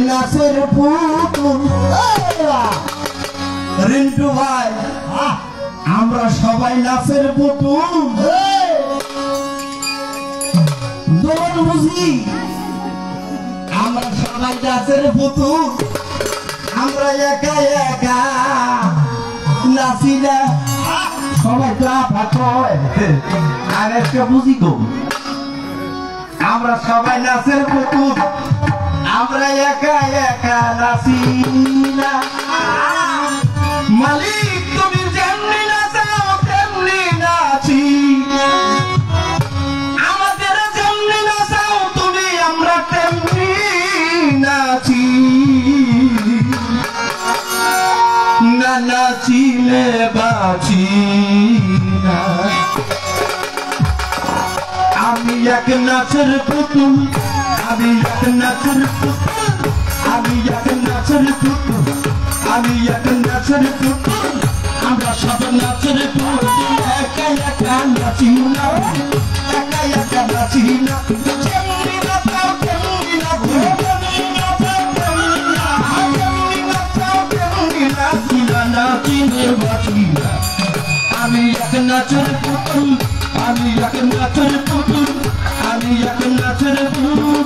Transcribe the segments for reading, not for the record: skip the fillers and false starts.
নাচের পুতুল রিন্টু ভাই আমরা সবাই নাচের পুতুল দোল বুঝি আমরা সবাই নাচের পুতুল আমরা একা একা নাচি না সবাই তো আপা কয় আর একটা বুঝি গো আমরা সবাই নাচের পুতুল আমরা একা একা নাচি না মালিক তুমি যেমনি নাচাও তেমনি নাচি আমাদের যেমনি নাচাও তুমি আমরা তেমনি নাচি না নাচিলে বাঁচি না আমি এক নাচের পুতুল আমি এক নাচের পুতুল আমি এক নাচের পুতুল আমি এক নাচের পুতুল আমরা সব নাচের পুতুল একা একা নাচি না একা একা নাচি না যেমনি নাচাও তেমনি নাচি যেমনি নাচাও তেমনি নাচি না নাচিলে বাঁচি না আমি এক নাচের পুতুল আমি এক নাচের পুতুল আমি এক নাচের পুতুল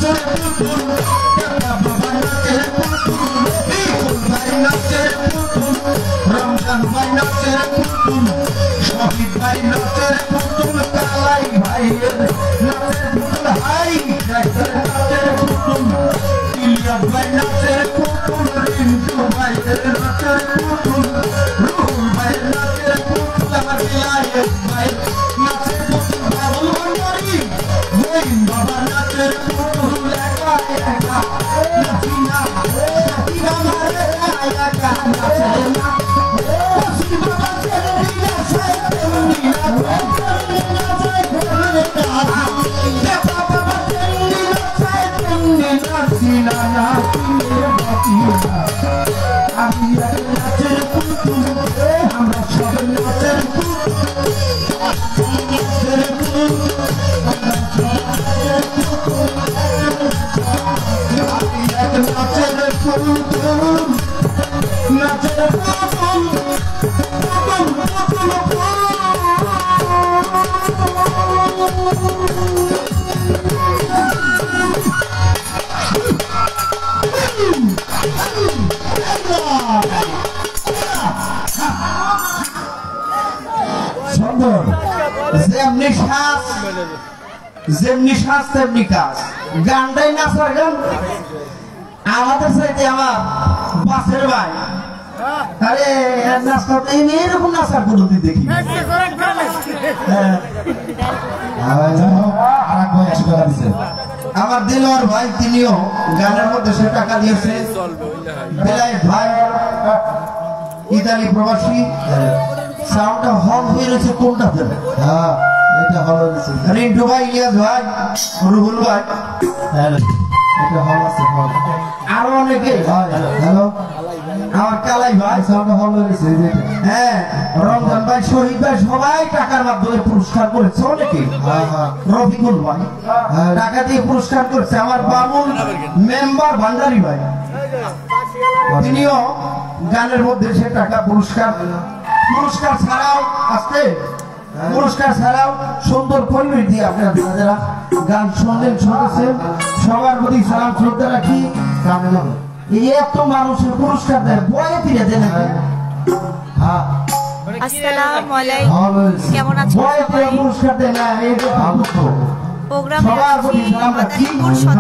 নাচের পুতুল কাকা বাবা নাচের পুতুল বিপুল ভাই নাচের পুতুল রমজান ভাই নাচের পুতুল শহীদ ভাই নাচের পুতুল কালাই ভাইয়ের নাচের পুতুল হাই নাচের পুতুল ইলিয়াস ভাই নাচের পুতুল রিন্টু ভাইয়ের নাচের পুতুল রুহুল ভাইয়ের নাচের পুতুল আমার বিলায়েত ভাই নাচের পুতুল বাবুল ভান্ডারী মহিন বাবা নাচের পুতুল একা একা নাচি না সাথীরা মারে একা নাচে না বসি বাবা তেমনি নাচে তেমনি নাচে তেমনি নাচে বাবা তেমনি নাচে তেমনি নাচি না নাচি বাতি আমি এক নাচের পুতুল আমরা সব নাচের পুতুল নাচের পুতুল আমরা সব নাচের পুতুল আমি এক নাচের পুতুল নাচের পুতুল পুতুল সুন্দর যেমনি শ্বাস তেমনি কাজ গানটাই নাচার গান আমাদের সাইতে আমার বাসের ভাই আরে নাচটা এরকম নাচার পদ্ধতি দেখি আমার দিলওয়ার ভাই তিনিও গানের মধ্যে সে টাকা দিয়েছে বেলায়েত ভাই ইতালি প্রবাসী সাউন্ডটা হল হয়ে রয়েছে কোনটাতে হ্যাঁ এটা হল হয়েছে রিন্টু ভাই ইলিয়াস ভাই রুহুল ভাই এটা হল আছে হল আরো অনেকে হ্যালো আমার কালাই ভাই সাউন্ড হল হয়েছে হ্যাঁ রমজান ভাই শহীদ ভাই সবাই টাকার মাধ্যমে পুরস্কার করেছে অনেকে রফিকুল ভাই টাকা দিয়ে পুরস্কার করেছে আমার বামুন মেম্বার ভান্ডারী ভাই তিনিও গানের মধ্যে সে টাকা পুরস্কার ছাড়াও আসতে পুরস্কার ছাড়াও সুন্দর পরিবেশ দিয়ে আপনারা যারা গান শুনলেন শুনেছেন সবার প্রতি সালাম শ্রদ্ধা রাখি এই এত মানুষের পুরস্কার দেয় বয়ে ফিরে দেন হ্যাঁ আসসালামু আলাইকুম কেমন আছেন বয়ে ফিরে পুরস্কার দেন না এই যে ভালো প্রোগ্রাম সবার প্রতি সালাম রাখি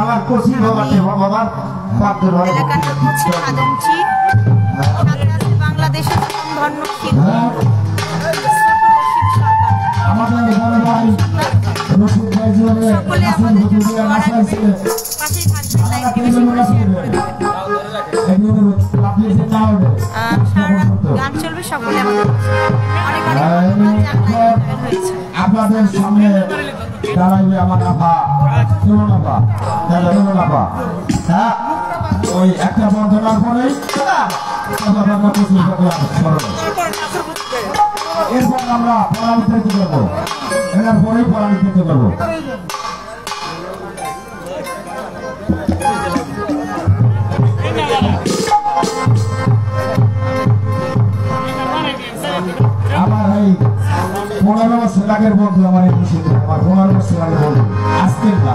আমার কোচি বাবার পাত্র হয় এলাকার নাম হচ্ছে আদমচি বাংলাদেশের ধন্য আমাদের বড় ভাই রশিদ ভাই জীবনে সকলে আমাদের পাশেই থাকবেন গান চলবে সকলে আপনাদের সামনে দাঁড়াইবে আমার আফা হ্যাঁ ওই একটা বর্ধনার পরে এরপর আমরা পরামর্শ করবো এর পরেই পরামর্শ করবো আমার এই 15 বছর আগের বন্ধু আমার এই খুশি আমার 15 বছর আগের বন্ধু আজকের না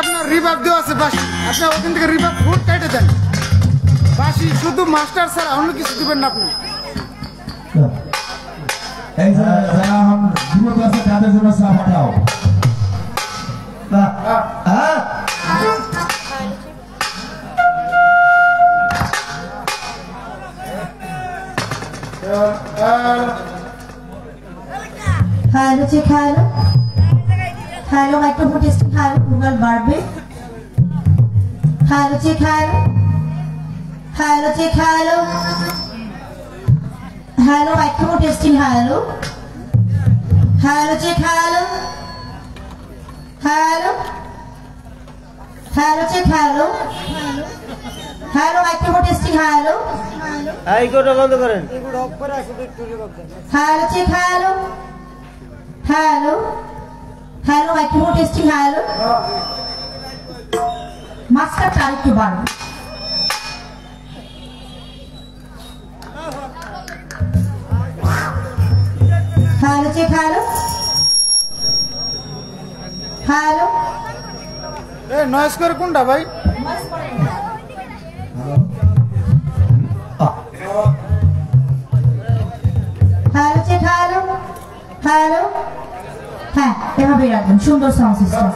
আপনার রিভাব দেওয়া আছে বাসি, আপনার ওখান থেকে রিভাব ফুট কেটে দেন বাসি, শুধু মাস্টার ছাড়া অন্য কিছু দিবেন না আপনি। এই যারা যুবক আছে তাদের জন্য চা পাঠাও। Hello check hello hello microphone testing hello Google बारबे hello check hello check hello hello microphone testing hello hello check hello hello hello check hello hello microphone testing hello এই কোটা বন্ধ করেন। Hello check hello hello hello microphone testing hello master तारीख के बाद hello check hello hello এ noise করে কোনটা ভাই? हेलो चेक हेलो हेलो হ্যাঁ এভাবেই রাখবেন, সুন্দর সাউন্ড সিস্টেম।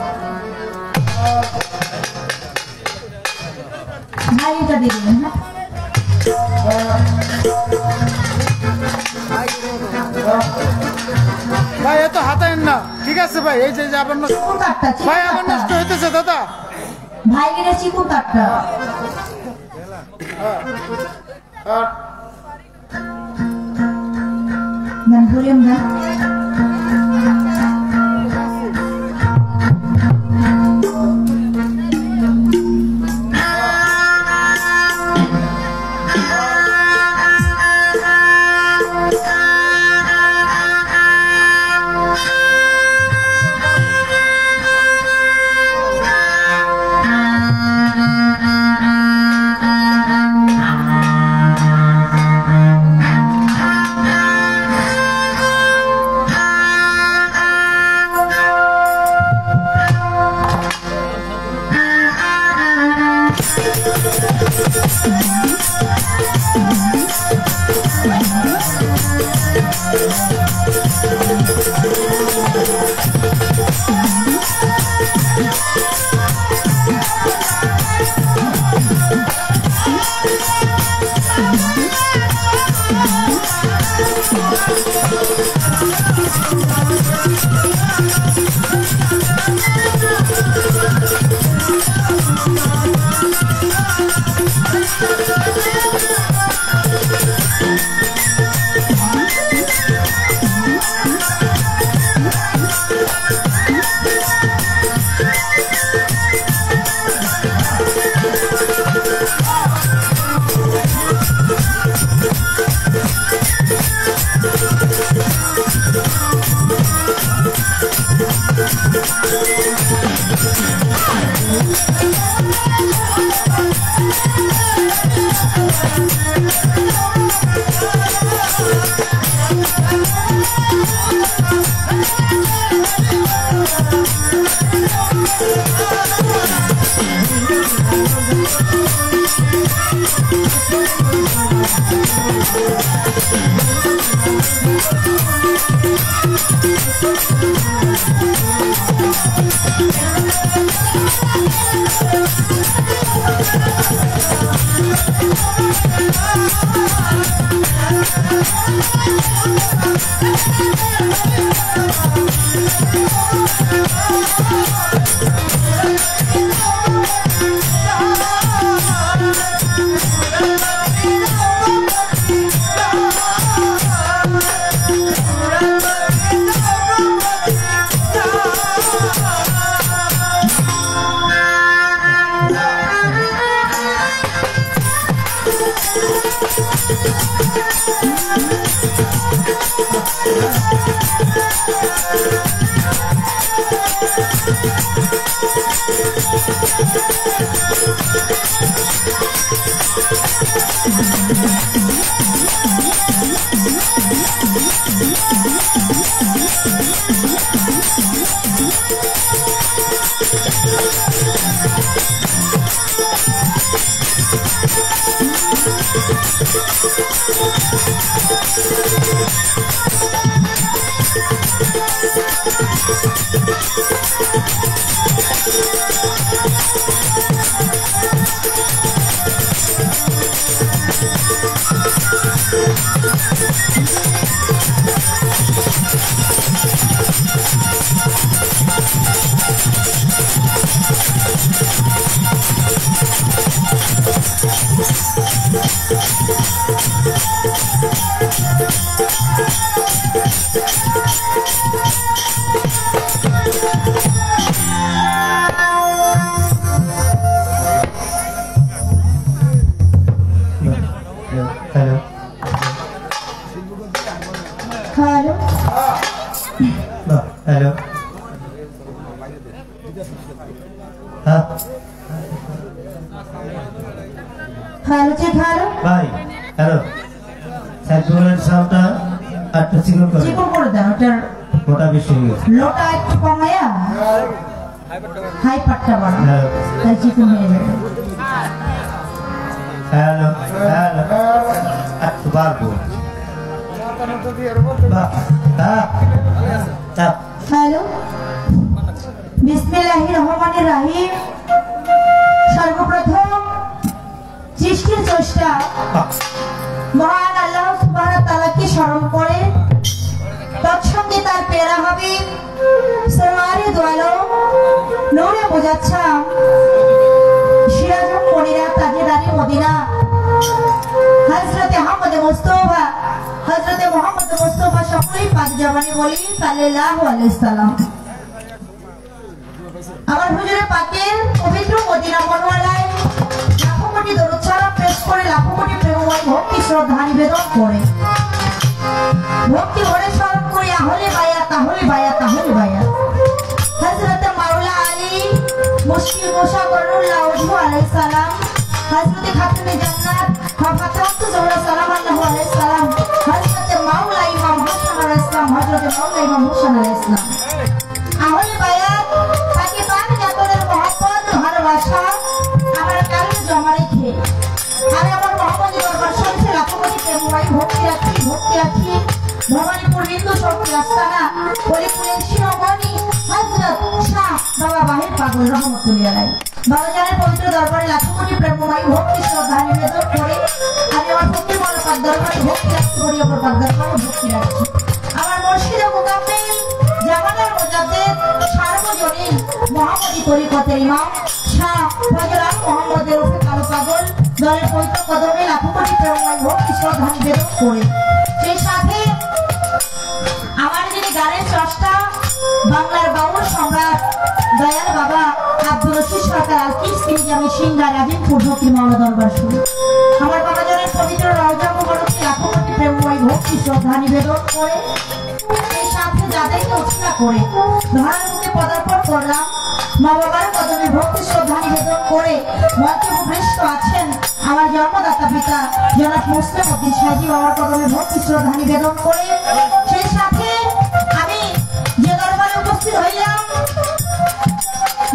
ভাই এটা দিয়ে দেবেন। ভাই এত হাতায়েন না, ঠিক আছে ভাই। এই যে আবার চিকুন কাঠটা, ভাই আবার নষ্ট হইতেছে দাদা। ভাই গেলে চিকুন কাঠটা দেন, ভলিউম দেন।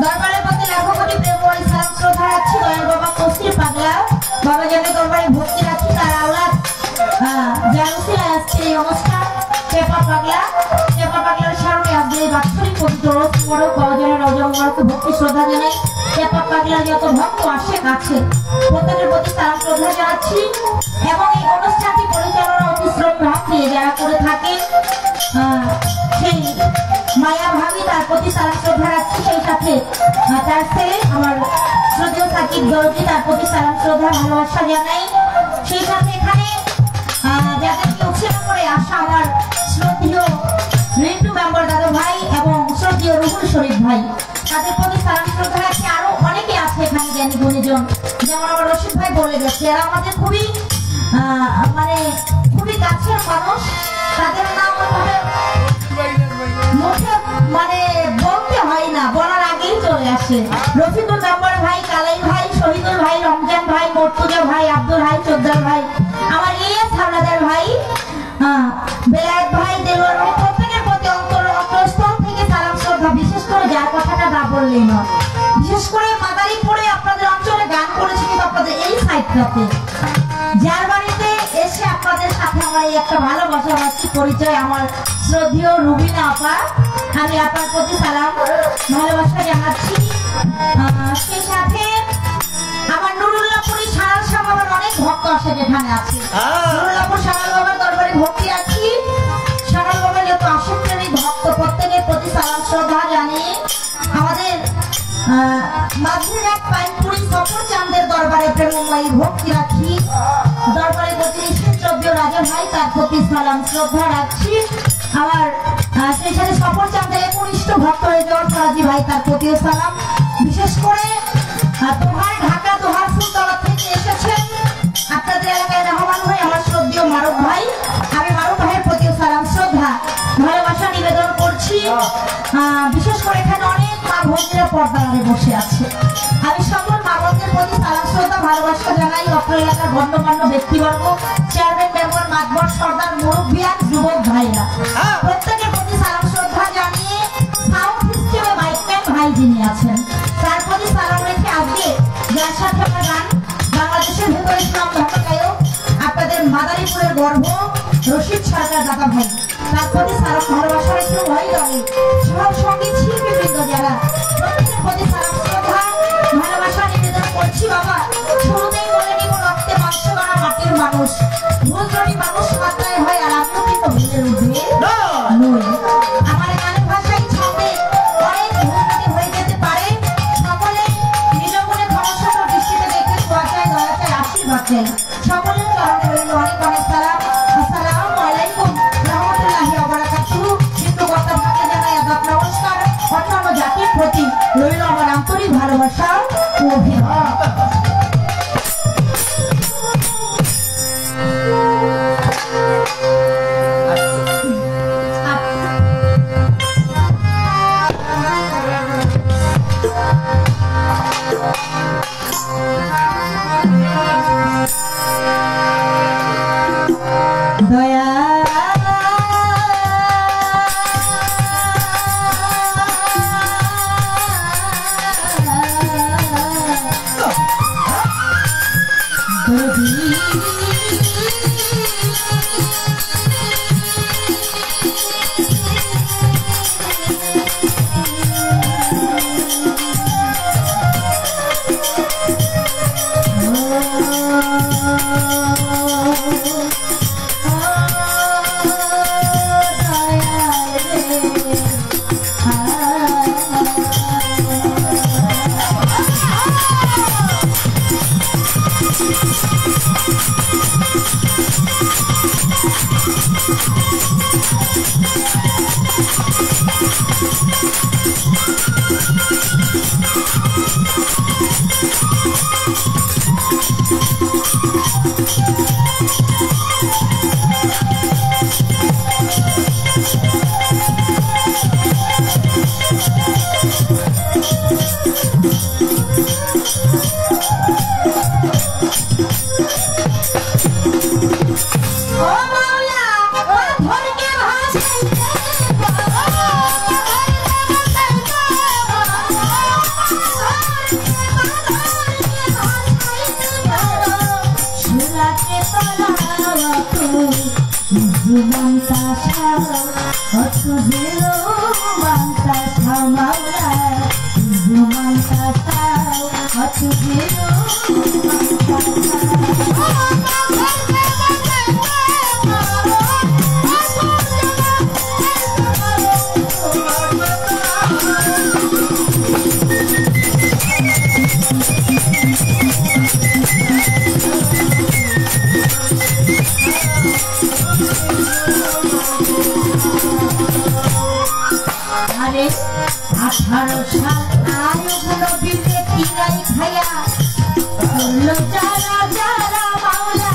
দরবারের প্রতি লাখো কোটি প্রেম ও সালাম শ্রদ্ধা তরস মোড়ক গজনের রজমোড়ক ভক্তি শ্রদ্ধা জানাই। ব্যাপক পাগলার যত ভক্ত আসে কাছে প্রত্যেকের প্রতি সালাম শ্রদ্ধা জানাচ্ছি এবং এই অনুষ্ঠানটি পরিচালনা অতি শ্রদ্ধা দিয়ে যারা করে থাকে সেই মায়া ভাবি তার প্রতি সালাম শ্রদ্ধা রাখছি। সেই সাথে তার ছেলে আমার শ্রদ্ধেয় সাকিব দরজি তার প্রতি সালাম শ্রদ্ধা ভালোবাসা জানাই। সেই সাথে এখানে যাদেরকে উৎসাহ করে আসা আমার শ্রদ্ধেয় রিন্টু মেম্বার দাদু ভাই এবং শ্রদ্ধেয় রুহুল শরীফ ভাই তাদের প্রতি সালাম শ্রদ্ধা রাখছি। আরো অনেকে আছে এখানে জ্ঞানী গুণীজন, যেমন আমার রশিদ ভাই বলে গেছে, এরা আমাদের খুবই মানে খুবই কাছের মানুষ। তাদের নাম মুখে মানে বলতে হয় না, বলার আগেই চলে আসে। রফিকুল মেম্বার ভাই, কালাই ভাই, শহীদুল ভাই, রমজান ভাই, মর্তুজা ভাই, আব্দুল হাই চোদ্দার ভাই, আমার ইলিয়াস হাওলাদার ভাই, বেলায়েত ভাই, দেলোয়ার ভাই, প্রত্যেকের প্রতি অন্তরস্থল থেকে সালাম শ্রদ্ধা। বিশেষ করে যার কথাটা না বললেই নয়, বিশেষ করে মাদারীপুরে আপনাদের অঞ্চলে গান করেছি কিন্তু আপনাদের এই সাইডটাতে যার বাড়িতে এসে আপনাদের সাথে আমার এই একটা ভালোবাসা বাড়ছি পরিচয় আমার শ্রদ্ধেয় রুবিনা আপা, আমি আপনার প্রতি সালাম ভালোবাসা জানাচ্ছি। সেই সাথে আমার নুরুল্লাহপুরি সারাল শাহ বাবার অনেক ভক্ত আসে যেখানে আছে, নুরুল্লাহপুর সারাল বাবার দরবারে ভক্তি আছি। সারাল বাবার যত আসক্তি ভক্ত প্রত্যেকের প্রতি সালাম শ্রদ্ধা জানিয়ে আমাদের মাঝিরঘাট পাইনপুরি সফর চাঁদের দরবারে প্রেমময়ী ভক্তি রাখি। দরবারে প্রতিনিধি শ্রদ্ধেয় রাজা ভাই তার প্রতি সালাম শ্রদ্ধা রাখছি। আমার সেই সাথে সফর চাঁদের একনিষ্ঠ ভক্ত রেজওয়ান ফরাজি ভাই তার প্রতিও সালাম। বিশেষ করে তোহার ঢাকা তোহার ফুলতলা থেকে এসেছেন আপনাদের এলাকায় রহমান ভাই, আমার শ্রদ্ধেয় মারুফ ভাই, আমি মারুফ ভাইয়ের প্রতিও সালাম শ্রদ্ধা ভালোবাসা নিবেদন করছি। বিশেষ করে এখানে অনেক মা বোনেরা পর্দারে বসে আছে, আমি সকল মা বোনদের প্রতি সালাম শ্রদ্ধা ভালোবাসা জানাই। অত্র এলাকার গণ্যমান্য ব্যক্তিবর্গ, চেয়ারম্যান মেম্বার, মাতবর, সর্দার, মুরব্বিয়ান, যুবক ভাইরা প্রত্যেকের প্রতি সালাম শ্রদ্ধা জানিয়ে সাউন্ড সিস্টেমে মাইকম্যান ভাই যিনি আছেন তার প্রতি সালাম রেখে আজকে যার সাথে আমরা গান বাংলাদেশের ভেতরে ইসলাম গায়ক আপনাদের মাদারীপুরের গর্ব রশিদ সরকার দাদা ভাই তার প্রতি সালাম ভালোবাসা রেখে ভাই রয়ে সব সঙ্গীত শিল্পীবৃন্দ যারা প্রত্যেকের প্রতি সালাম শ্রদ্ধা ভালোবাসা নিবেদন করছি। বাবা শুরুতেই বলে নিব রক্তে মাংস গড়া মাটির মানুষ, ভুল ত্রুটি মানুষ মাত্রায় হয় আর আমিও কিন্তু ভুলের উঠে নই। আমার গানের ভাষায় ছন্দে অনেক ভুল ত্রুটি হয়ে যেতে পারে, সকলে নিজ মনে ক্ষমাসুন্দর দৃষ্টিতে দেখে দোয়া চাই, দয়া চাই, আশীর্বাদ চাই। সকলের চরণে রইল অনেক অনেক সালাম। আসসালামু আলাইকুম রহমতুল্লাহি ওয়া বারাকাতুহু। হিন্দু কথা ভাগে জানাই আদাব নমস্কার। অন্যান্য জাতির প্রতি রইল আমার আন্তরিক ভালোবাসা ও অভিনন্দন। দয়া Manta মাওলা জুমান কাটাও অতুজিরো আরে 18 সাল আয়ুব নবীকে কিরাই খায়া করলো যারা যারা মাওলা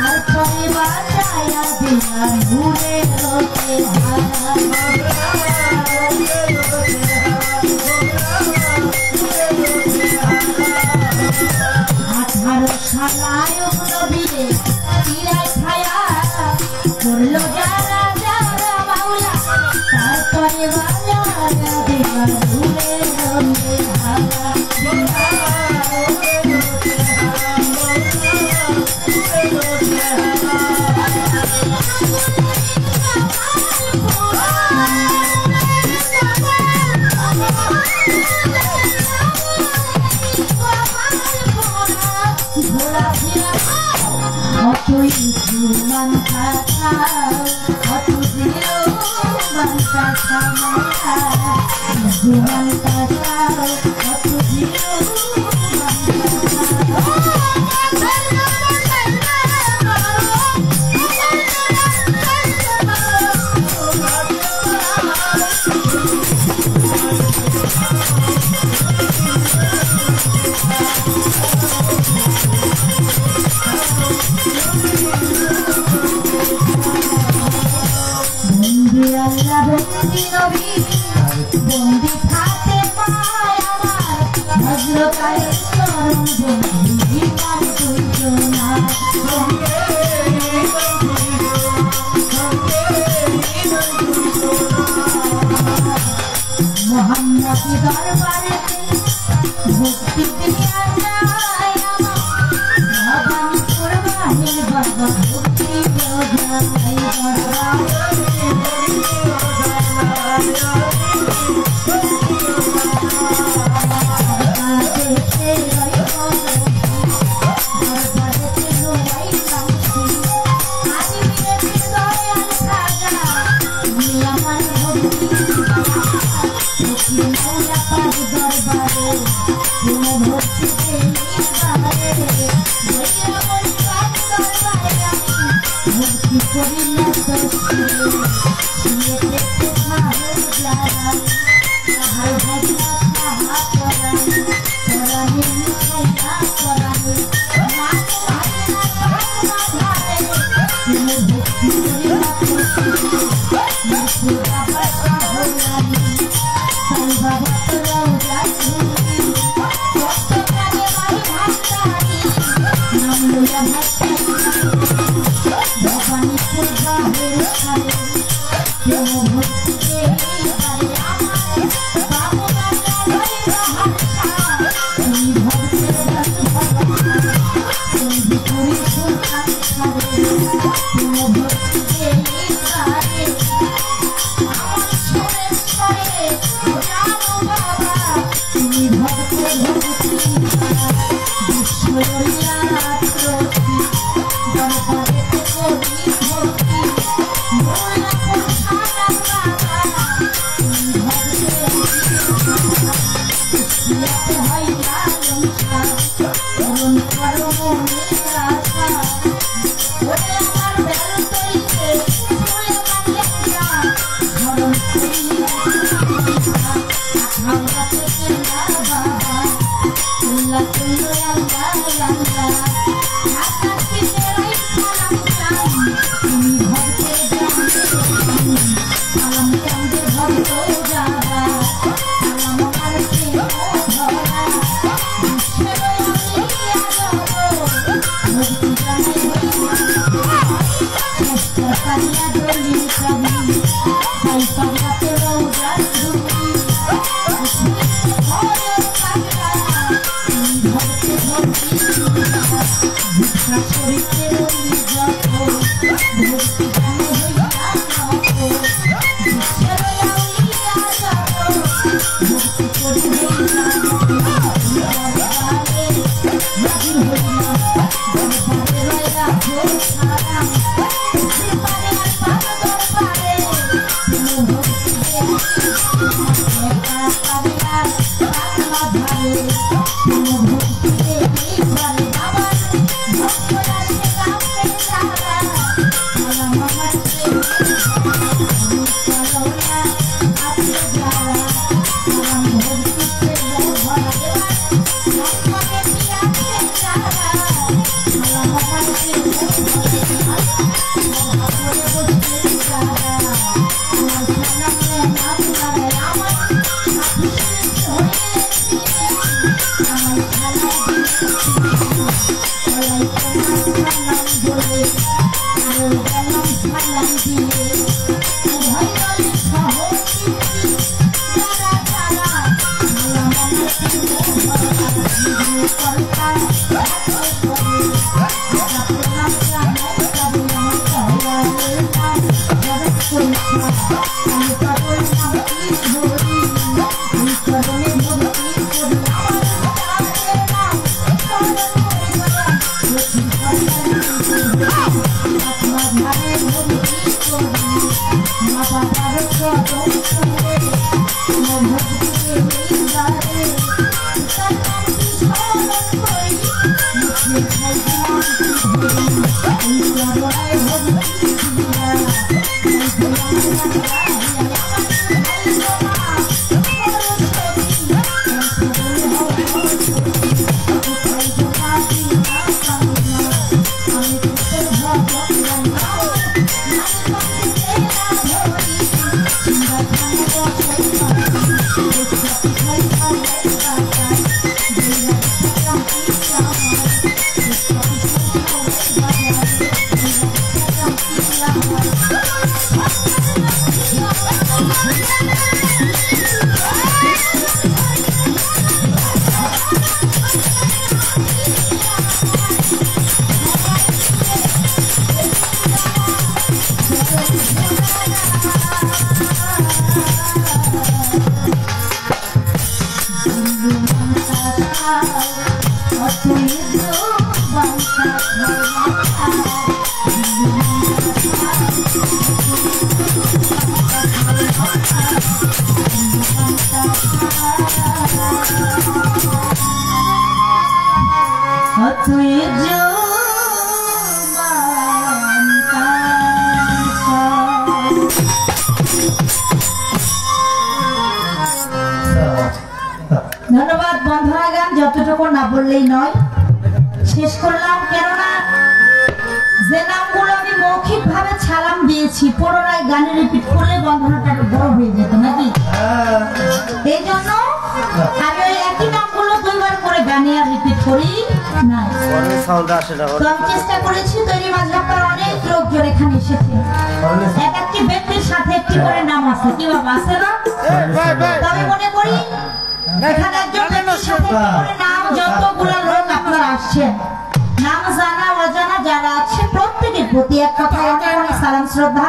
আর পরে বাঁচায়া দিলা নূরে রোতে হারা 18 সাল আয়ুব নবীকে কিরাই খায়া করলো যারা যারা মাওলা তারপরে বাজায়া দিলা নূরে রোতে হারা অতই জুমান কাটাও অতুজিরো মানটা সামায়া জুমান কাটাও অতুজিরো বন্দি আল্লাহ বন্দি নবী বন্দি থাকে পায় আমার হযরত চরণ বন্দি আর কইতো না মোহাম্মদ দরবারে ভক্তি দিয়া যায় আমার ভগবান কুরবানির বাবা ভক্তি দেও যায় ধন্যবাদ বন্ধুরা, গান যতটুকু না বললেই নয়, শেষ করলাম। কেননা যে নামগুলো আমি মৌখিক ভাবে ছালাম দিয়েছি, পুনরায় গানে রিপিট করলে বন্ধনাটা বড় হয়ে যেত নাকি। এই জন্য আমি ওই একই নামগুলো দুইবার করে গানে আর রিপিট করি না। তো আমি চেষ্টা করেছি, তৈরি মাঝরাপার অনেক লোকজন এখানে এসেছে, এক একটি ব্যক্তির সাথে একটি করে নাম আছে, কি বাবা আছে না? তো আমি মনে করি এখানে একজন ব্যক্তির সাথে একটি করে নাম, যতগুলো লোক আপনারা আসছেন, নাম জানা অজানা যারা আছে প্রত্যেকের প্রতি এক কথায় অনেক অনেক সালাম শ্রদ্ধা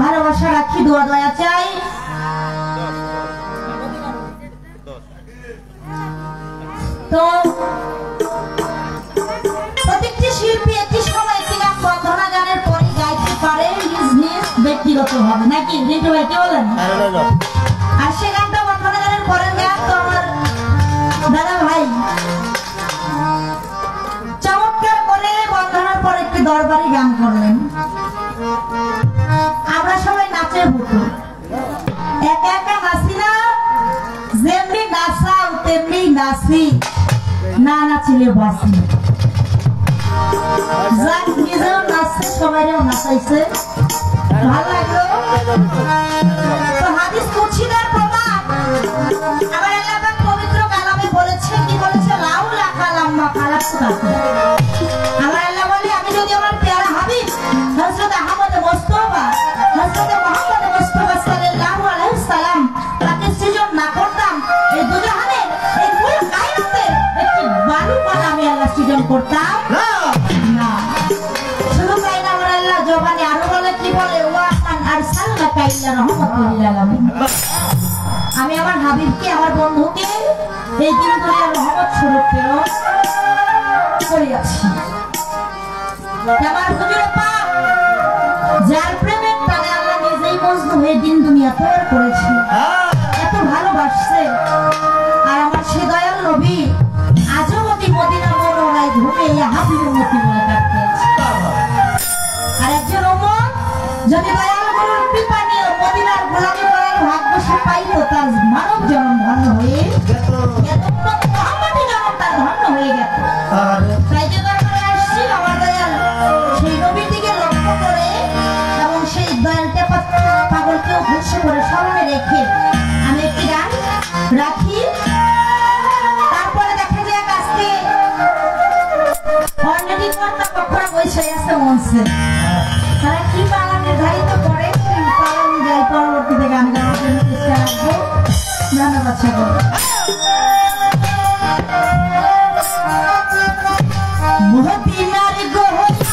ভালোবাসা রাখি, দোয়া দয়া চাই। তো প্রত্যেকটি শিল্পী একটি সময় একটি গান বন্ধনা গানের পরে গাইতে পারে নিজ নিজ ব্যক্তিগত ভাবে, নাকি রিন্টু ভাই কি বলেন? আর সে গানটা বন্ধনা গানের পরের গান তো আমার দাদা ভাই চমৎকার করে বন্ধনার পর একটি দরবারি গান করলেন। আমরা সবাই নাচের ভূত, একা একা নাচি না, যেমনি নাচাও তেমনি নাচি, না নাচিলে বাঁচি। যাক নিজেও নাচছে, সবাইও নাচাইছে, ভালো লাগলো। তো হাদিস কুরসিদার প্রমাণ আমার আল্লাহ পবিত্র কালামে বলেছে, কি বলেছে? লাউলা কালাম্মা খালাকতুকা। আমার আল্লাহ বলে, আমি যদি আমার প্যারা হাবিব হযরত আহমদ মুস্তাফা হযরত মুহাম্মদ মুস্তাফা সাল্লাল্লাহু আলাইহি সাল্লাম তাকে সৃজন না করতাম, এই দুজাহানে এই পুরো কায়নাতে একটি বালু কণা আমি আল্লাহ সৃজন করতাম না। শুধু তাই না, আমার আল্লাহ জবানে আরো বলে, কি বলে? ওয়া মান আরসালনাকা ইল্লা রাহমাতাল লিল আলামিন। থেকে আমার বন্ধুকে এই দিন দুনিয়ার রহমত স্বরূপ প্রেরণ করিয়াছি। আমার হুজুরে পাক যার প্রেমের টানে আল্লাহ নিজেই মজনু হয়ে দিন দুনিয়া তৈরি করেছে, এত ভালোবাসছে। আর আমার সে দয়াল নবী আজমতি মদিনা মনোরায় ঘুমে হাবির মতি বলে কাটতেছে। আর একজন উম্মত যদি দয়াল গুরুর কৃপা নিয়ে মদিনার গোলামি করার ভাগ্য সে পাইত, তার মানব জন্ম ধন্য হয়ে গেত, মোহাম্মদী জন্ম তার ধন্য হয়ে গেত। তাই যে দরকারে আসছি আমার দয়াল সেই নবীর দিকে লক্ষ্য করে এবং সেই দয়ালটা পাগলকেও উদ্দেশ্য করে স্মরণে রেখে আমি একটি গান রাখি। তারপরে দেখা যায় আজকে অলরেডি কর্তাপক্ষরা বসে আছে মঞ্চে, তারা কি পালা নির্ধারিত করে সেই পালা অনুযায়ী পরবর্তীতে গান গাওয়ার জন্য চেষ্টা রাখবো। ধন্যবাদ সকল। মদিনার গোলামি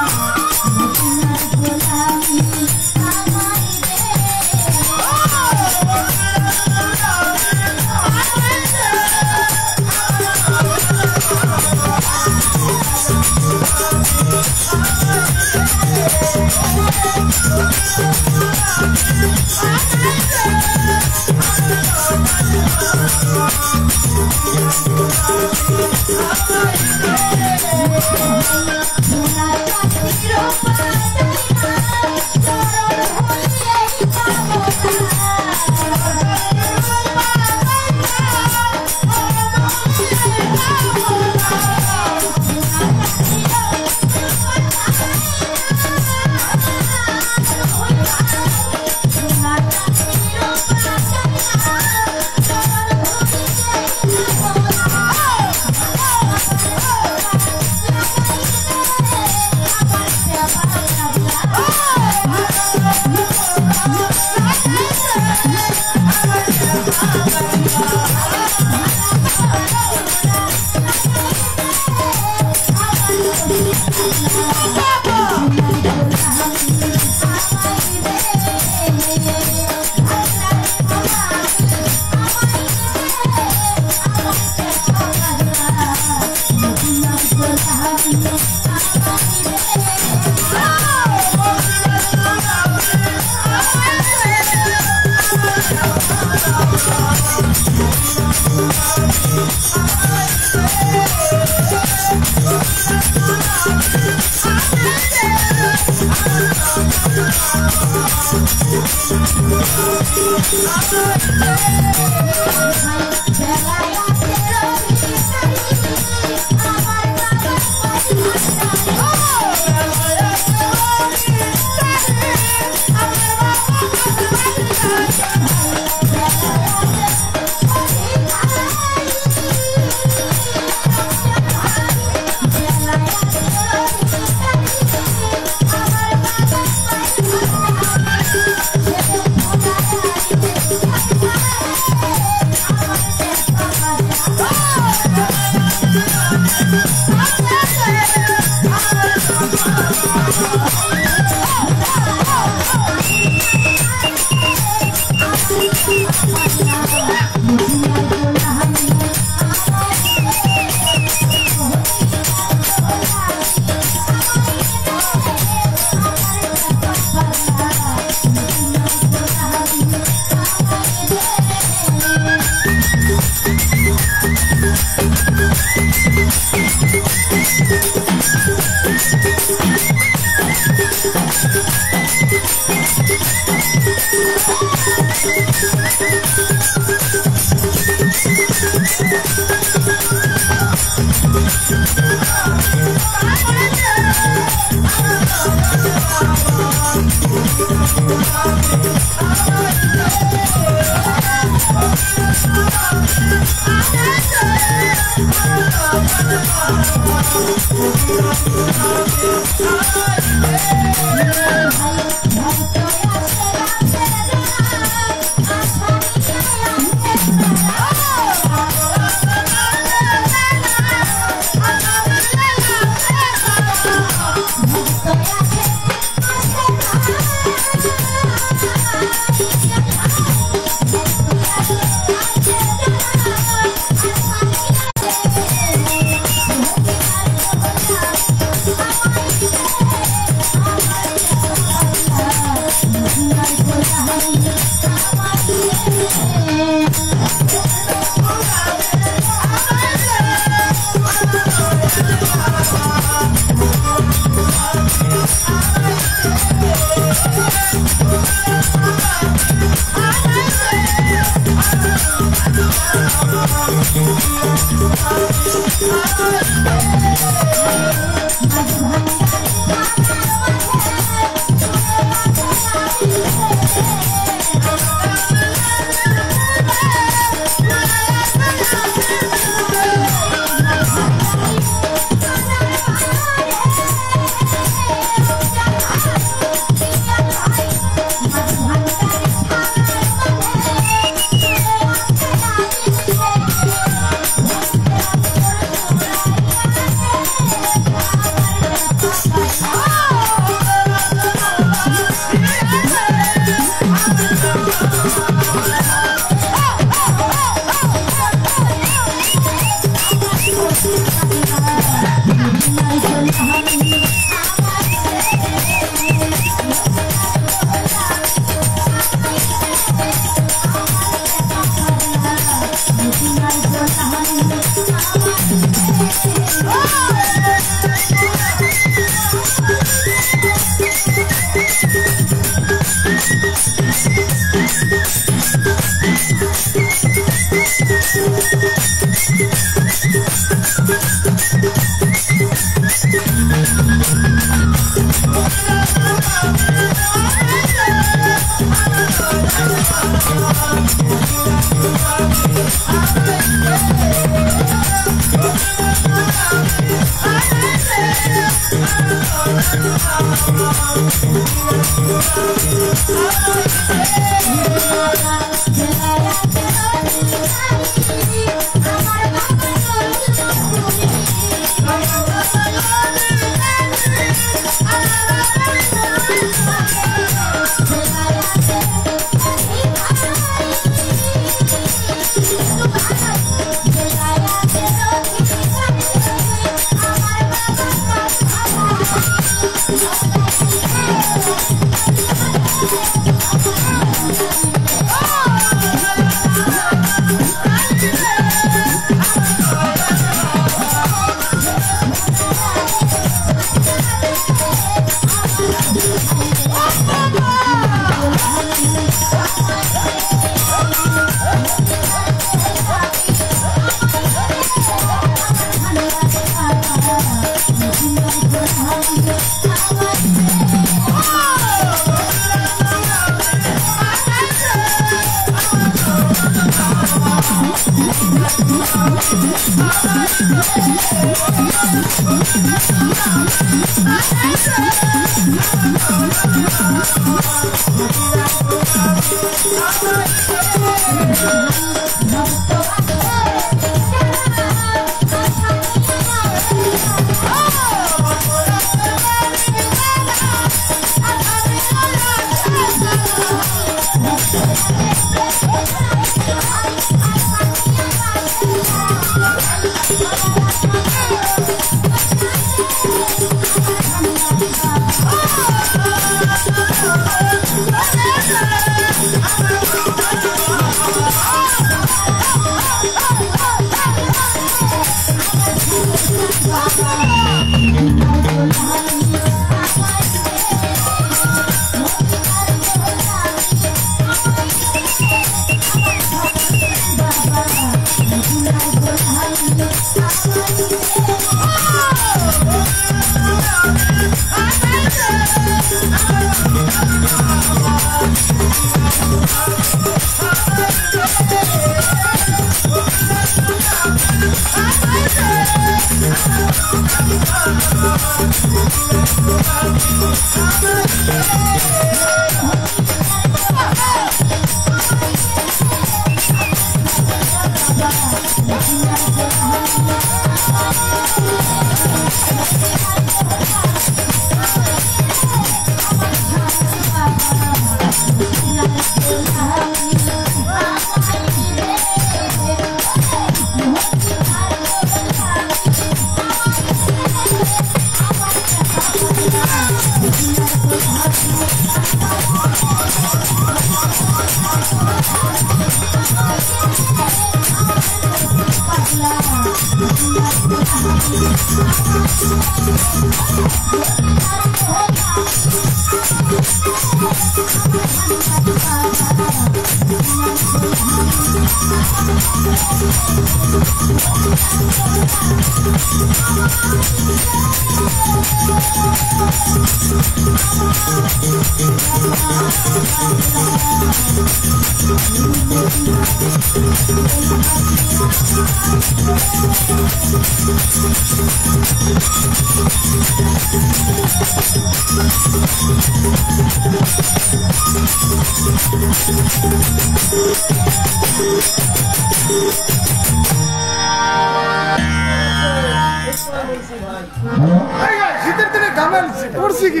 শীতের দিনে গামাল করছি কি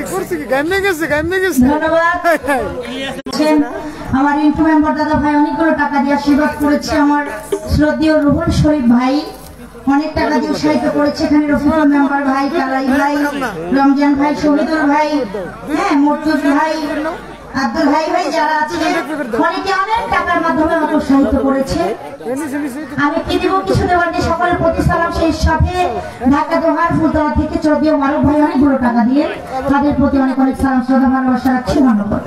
গাইমে গেছে ধন্যবাদ। আমার ইন্টু মেম্বার দাদা ভাই অনেকগুলো টাকা দিয়ে আশীর্বাদ করেছে। আমার শ্রদ্ধেয় রুহুল শরীফ ভাই অনেক টাকা দিয়ে উৎসাহিত করেছে। এখানে রফিকুল মেম্বার ভাই, কালাই ভাই, রমজান ভাই, শহীদুল ভাই, হ্যাঁ মর্তুজ ভাই, আব্দুল ভাই যারা আছে অনেকে অনেক টাকার মাধ্যমে আমাকে উৎসাহিত করেছে। আমি কি দিব কিছু দেওয়ার নেই। সকলের প্রতি সালাম। সেই সাথে ঢাকা দোহার ফুলতলা থেকে চৌধুরী মারুফ ভাই অনেকগুলো টাকা দিয়ে তাদের প্রতি অনেক অনেক সালাম শ্রদ্ধা ভালোবাসা রাখছি। ধন্যবাদ।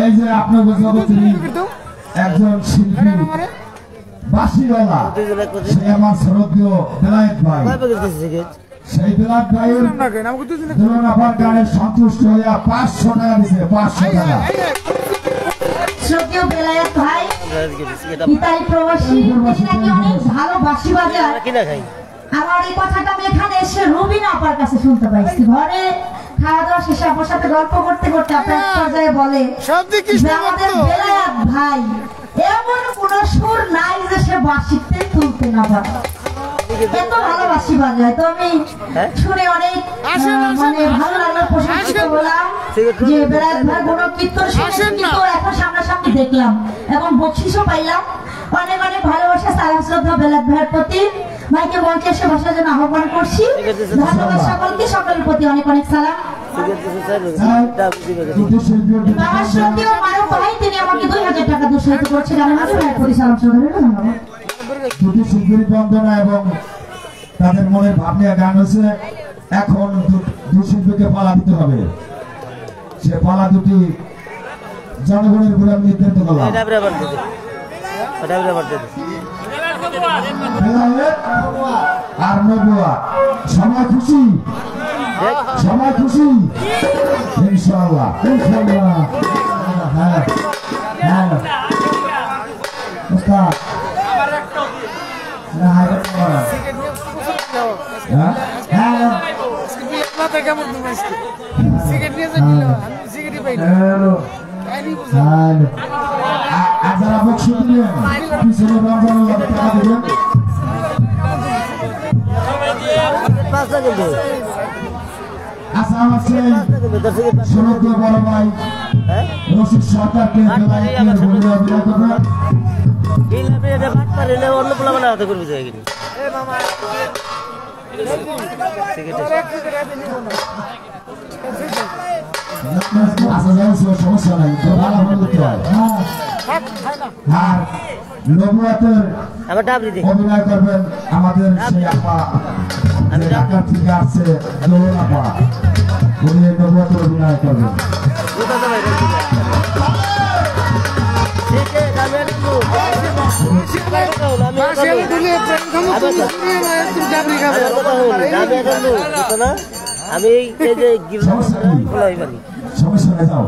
এই যে আপনার একজন শিল্পী বাসিওয়ালা, সে আমার শ্রদ্ধেয় বেলায়েত ভাই। সেই বেলায়েত ভাইয়ের ধরুন আমার গানে সন্তুষ্ট হইয়া 500 টাকা দিছে, 500 টাকা। শ্রদ্ধেয় বেলায়েত ভাই ইতালি প্রবাসী, তিনি নাকি অনেক ভালো বাঁশি বাজায়। আমার এই কথাটা আমি এখানে এসে রুবিনা আপার কাছে শুনতে পাইছি। ঘরে খাওয়া দাওয়া শেষে আপনার সাথে গল্প করতে করতে আপনার পর্যায়ে বলে যে আমাদের বেলায়েত ভাই এমন কোন সুর নাই যে সে বাঁশিতে তুলতে না পারে, এত ভালো বাঁশি বাজায়। তো আমি শুনে অনেক মানে ভালো লাগলো, প্রশংসিত হলাম যে বেলায়েত ভাই কোনো কীর্তন শুনেছি কিন্তু এখন সামনাসামনি দেখলাম এবং বকশিসও পাইলাম। অনেক অনেক ভালোবাসা সালাম শ্রদ্ধা বেলায়েত ভাইয়ের প্রতি। ভাইকে মঞ্চে এসে বসার জন্য আহ্বান করছি। ধন্যবাদ সকলকে, সকলের প্রতি অনেক অনেক সালাম। আমার শ্রদ্ধেয় মারুফ ভাই তিনি আমাকে 2000 টাকা উৎসাহিত করছিলেন। আমি ভাইয়ের প্রতি সালাম শ্রদ্ধা রইল। ধন্যবাদ। দুটি শিল্পীর বন্দনা এবং তাদের মনের ভাব নিয়ে গান হয়েছে। এখন দুই শিল্পীকে পালা দিতে হবে। সে পালা দুটি জনগণের ঘুরে আমি নির্ধারিত করলাম। আর নবুয়া সবাই খুশি, সবাই খুশি ইনশাআল্লাহ, ইনশাআল্লাহ। হ্যাঁ হ্যাঁ উস্তাদ যারা বক্সি দিলেন পিছনে রমজানের লগে টাকা দিবেন। আচ্ছা আমার সেই শ্রদ্ধেয় বড় ভাই রশিদ সরকারকে অভিনয় করবেন। অন্য পোলা মানে হাতে করবি যায় কিন্তু আচ্ছা যাই সমস্যা নাই, ভালো করতে হয়। আর নবুয়াতের অভিনয় করবেন আমাদের সেই আপা ঢাকা থেকে আসছে জোহর আপা, উনি নবুয়াতের অভিনয় করবেন। আমি সমস্যা নাই, যাও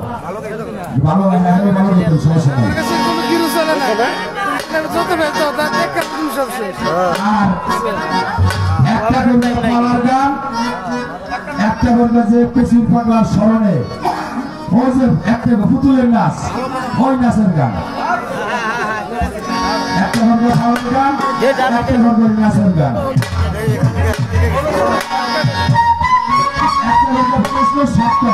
ভালো সমস্যা নাই। একটা বলবে যে পেশির পাগলার স্মরণে ওই যে একটা পুতুলের নাচ, ওই নাচের গান। একটা বলবে খাওয়ার গান, একটা বলবে নাচের গান। একটা বলবে প্রশ্ন সাতটা।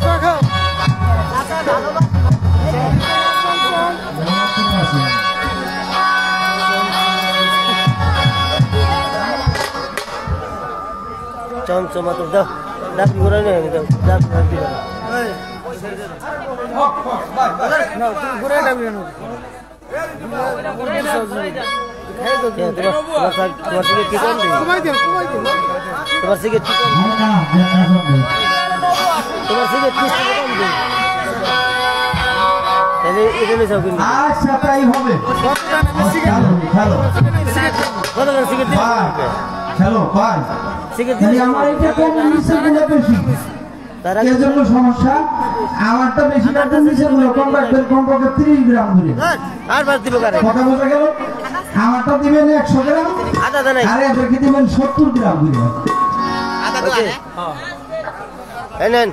চা খাও চমচমা তো দাও দাবি করে নেই দাও দাবি দিবা না তুমি ঘুরে যাবি না তোমার থেকে কি কম দিই কমাই দিও তোমার থেকে কি কম তোমার থেকে কি কম দিই তাহলে এটা নিয়ে যাও কিন্তু আচ্ছা তাই হবে কত জানেন সিগারেট খেলো কত করে সিগারেট দিবে খেলো ভাই সিগারেট তাহলে আমার এটা কম নিচে গুলো বেশি তারা এর জন্য সমস্যা আমারটা বেশি না তো নিচে গুলো কম রাখবেন কমপক্ষে 30 গ্রাম করে আর বাদ দিব কারে কথা বোঝা গেল আমারটা দিবেন 100 গ্রাম আদা দেন আর এটাকে দিবেন 70 গ্রাম করে আদা তো আনে হ্যাঁ এই নেন